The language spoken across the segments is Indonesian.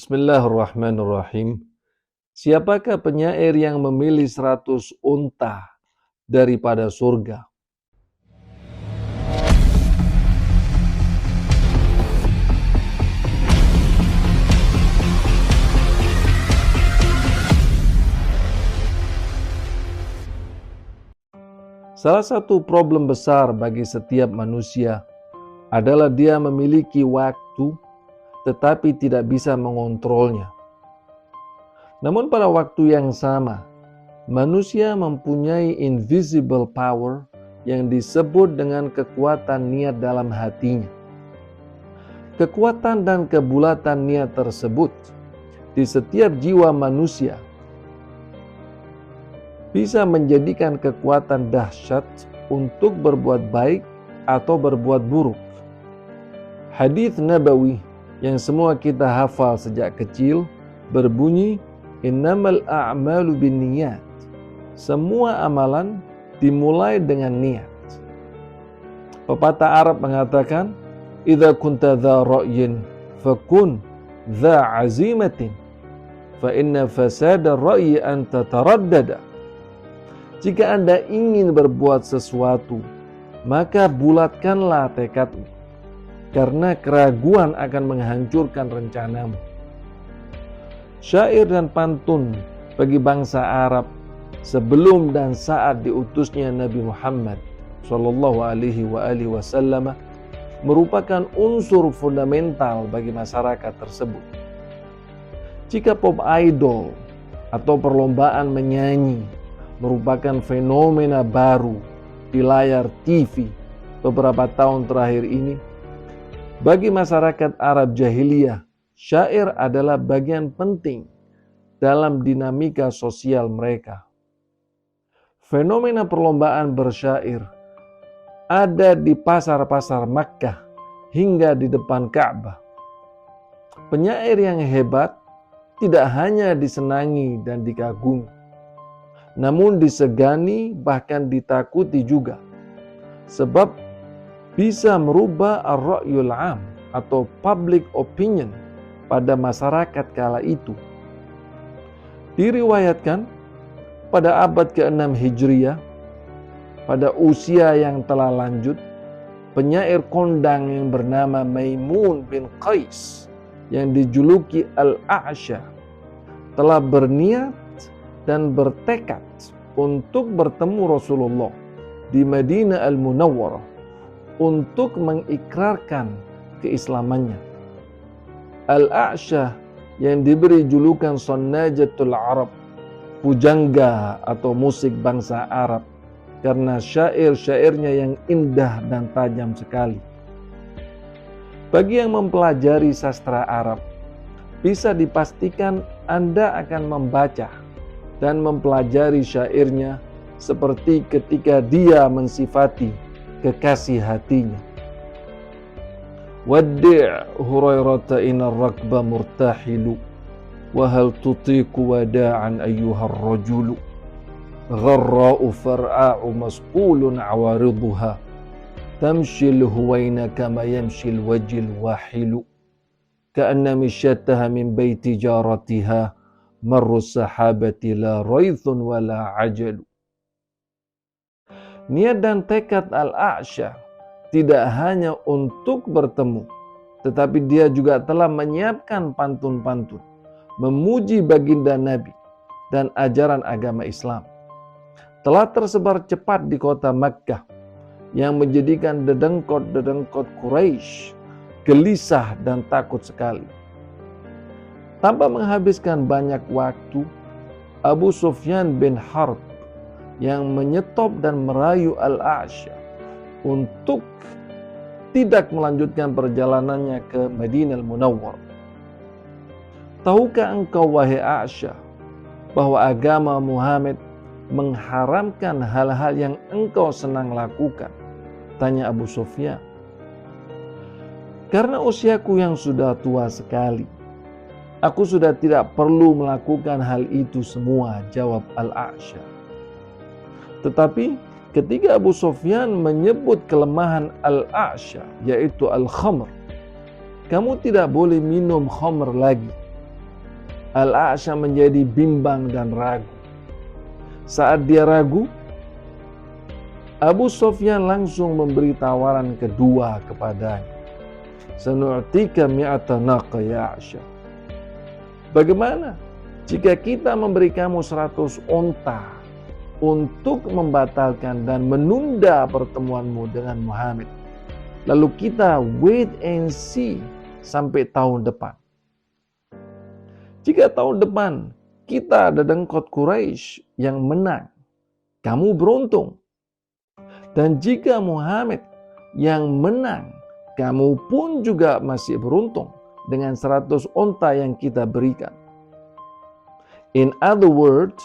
Bismillahirrahmanirrahim. Siapakah penyair yang memilih 100 unta daripada surga? Salah satu problem besar bagi setiap manusia adalah dia memiliki waktu tetapi tidak bisa mengontrolnya. Namun pada waktu yang sama, manusia mempunyai invisible power yang disebut dengan kekuatan niat dalam hatinya. Kekuatan dan kebulatan niat tersebut di setiap jiwa manusia bisa menjadikan kekuatan dahsyat untuk berbuat baik atau berbuat buruk. Hadits Nabawi yang semua kita hafal sejak kecil berbunyi, innamal a'malu binniyat. Semua amalan dimulai dengan niat. Pepatah Arab mengatakan, idza kunta dha ra'yin fakun dha azimatin fa inna fasada ra'yi an tataraddada. Jika Anda ingin berbuat sesuatu, maka bulatkanlah tekadmu, karena keraguan akan menghancurkan rencanamu. Syair dan pantun bagi bangsa Arab sebelum dan saat diutusnya Nabi Muhammad sallallahu alaihi wasallam merupakan unsur fundamental bagi masyarakat tersebut. Jika pop idol atau perlombaan menyanyi merupakan fenomena baru di layar TV beberapa tahun terakhir ini, bagi masyarakat Arab jahiliyah, syair adalah bagian penting dalam dinamika sosial mereka. Fenomena perlombaan bersyair ada di pasar-pasar Makkah hingga di depan Ka'bah. Penyair yang hebat tidak hanya disenangi dan dikagumi, namun disegani bahkan ditakuti juga, sebab bisa merubah ar-ra'yul 'am atau public opinion pada masyarakat kala itu. Diriwayatkan pada abad ke-6 Hijriah, pada usia yang telah lanjut, penyair kondang yang bernama Maimun bin Qais yang dijuluki Al-A'sha telah berniat dan bertekad untuk bertemu Rasulullah di Madinah Al-Munawwarah untuk mengikrarkan keislamannya. Al-A'sha yang diberi julukan Sonnajatul Arab, pujangga atau musik bangsa Arab, karena syair-syairnya yang indah dan tajam sekali. Bagi yang mempelajari sastra Arab, bisa dipastikan Anda akan membaca dan mempelajari syairnya seperti ketika dia mensifati kekasih hatinya. Waddi' Hurairata inar rakba murtahilu wa hal tutiku wada'an ayyuhar rajulu gharra'u far'a'u masqulun awariduha tamshil huwaina kama yamshil wajil wahilu ka'anna misyattaha min baiti jaratiha marru sahabati la raithun wa la ajalu. Niat dan tekad Al-A'sha tidak hanya untuk bertemu, tetapi dia juga telah menyiapkan pantun-pantun memuji baginda Nabi dan ajaran agama Islam. Telah tersebar cepat di kota Makkah yang menjadikan dedengkot-dedengkot Quraisy gelisah dan takut sekali. Tanpa menghabiskan banyak waktu, Abu Sufyan bin Harb yang menyetop dan merayu Al-A'sha untuk tidak melanjutkan perjalanannya ke Madinah Al-Munawwarah. Tahukah engkau wahai A'sha bahwa agama Muhammad mengharamkan hal-hal yang engkau senang lakukan? Tanya Abu Sufyan. Karena usiaku yang sudah tua sekali, aku sudah tidak perlu melakukan hal itu semua, jawab Al-A'sha. Tetapi ketika Abu Sufyan menyebut kelemahan Al-A'sha, yaitu al-khamr, kamu tidak boleh minum khamr lagi, Al-A'sha menjadi bimbang dan ragu. Saat dia ragu, Abu Sufyan langsung memberi tawaran kedua kepadanya. Sanu'tika mi'ata naqa ya A'sha. Bagaimana jika kita memberi kamu 100 onta untuk membatalkan dan menunda pertemuanmu dengan Muhammad? Lalu kita wait and see sampai tahun depan. Jika tahun depan kita ada dengkot Quraisy yang menang, kamu beruntung. Dan jika Muhammad yang menang, kamu pun juga masih beruntung dengan 100 onta yang kita berikan. In other words,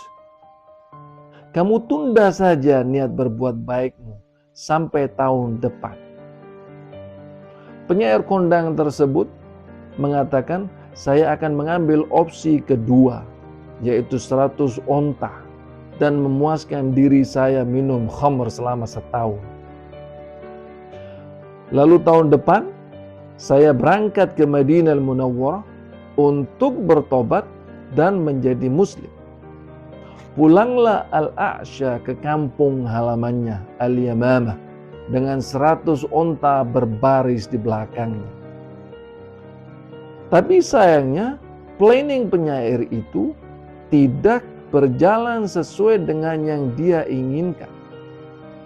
kamu tunda saja niat berbuat baikmu sampai tahun depan. Penyair kondang tersebut mengatakan, saya akan mengambil opsi kedua, yaitu 100 onta, dan memuaskan diri saya minum khamr selama setahun. Lalu tahun depan, saya berangkat ke Madinah Al-Munawwarah untuk bertobat dan menjadi muslim. Pulanglah Al-A'sha ke kampung halamannya, Al-Yamamah, dengan 100 onta berbaris di belakangnya. Tapi sayangnya, planning penyair itu tidak berjalan sesuai dengan yang dia inginkan.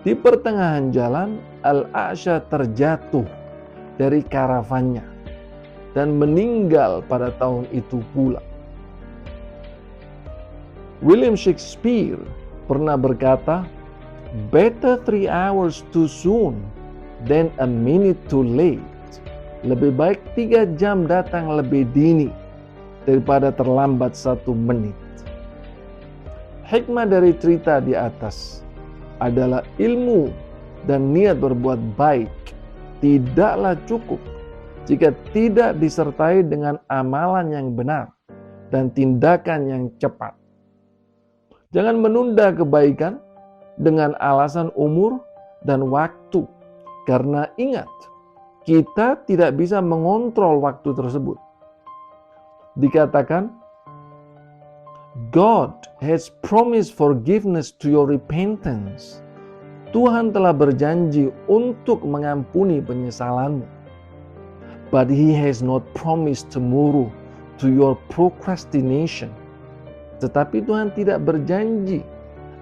Di pertengahan jalan, Al-A'sha terjatuh dari karavannya dan meninggal pada tahun itu pula. William Shakespeare pernah berkata, better 3 hours too soon than a minute too late. Lebih baik 3 jam datang lebih dini daripada terlambat 1 menit. Hikmah dari cerita di atas adalah ilmu dan niat berbuat baik tidaklah cukup jika tidak disertai dengan amalan yang benar dan tindakan yang cepat. Jangan menunda kebaikan dengan alasan umur dan waktu, karena ingat, kita tidak bisa mengontrol waktu tersebut. Dikatakan, God has promised forgiveness to your repentance. Tuhan telah berjanji untuk mengampuni penyesalanmu. But He has not promised tomorrow to your procrastination. Tetapi Tuhan tidak berjanji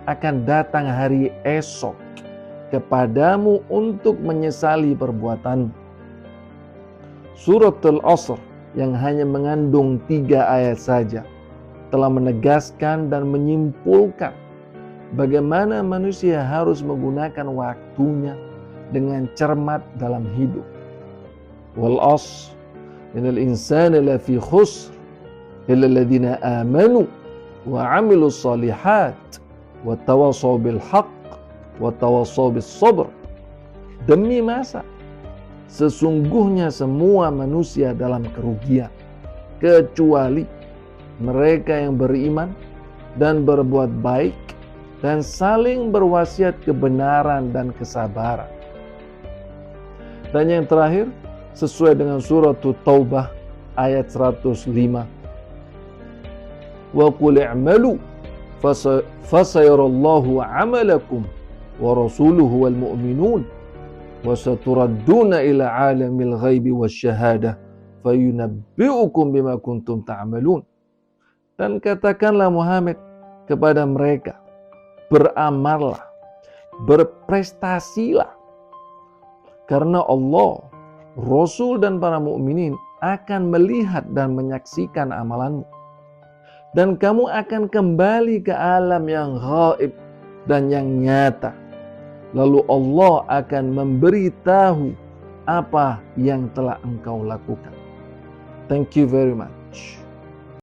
akan datang hari esok kepadamu untuk menyesali perbuatanmu. Surat Al-Asr yang hanya mengandung 3 ayat saja telah menegaskan dan menyimpulkan bagaimana manusia harus menggunakan waktunya dengan cermat dalam hidup. Wal 'ashr innal insana lafi khusr illa alladziina aamanu wa 'amilus shalihat wa tawassaw bil haqq wa tawassaw bis sabr. Demi masa, sesungguhnya semua manusia dalam kerugian kecuali mereka yang beriman dan berbuat baik dan saling berwasiat kebenaran dan kesabaran. Dan yang terakhir, sesuai dengan surat Taubah ayat 105. Wa qul i'malu fasayarallahu 'amalakum wa rasuluhu wal mu'minun wa saturadduna ila 'alamil ghaibi wasyahadah fayunabbi'ukum bima kuntum ta'malun. Dan katakanlah Muhammad kepada mereka, beramallah, berprestasilah, karena Allah, Rasul dan para mukminin akan melihat dan menyaksikan amalanmu. Dan kamu akan kembali ke alam yang gaib dan yang nyata. Lalu Allah akan memberitahu apa yang telah engkau lakukan. Thank you very much.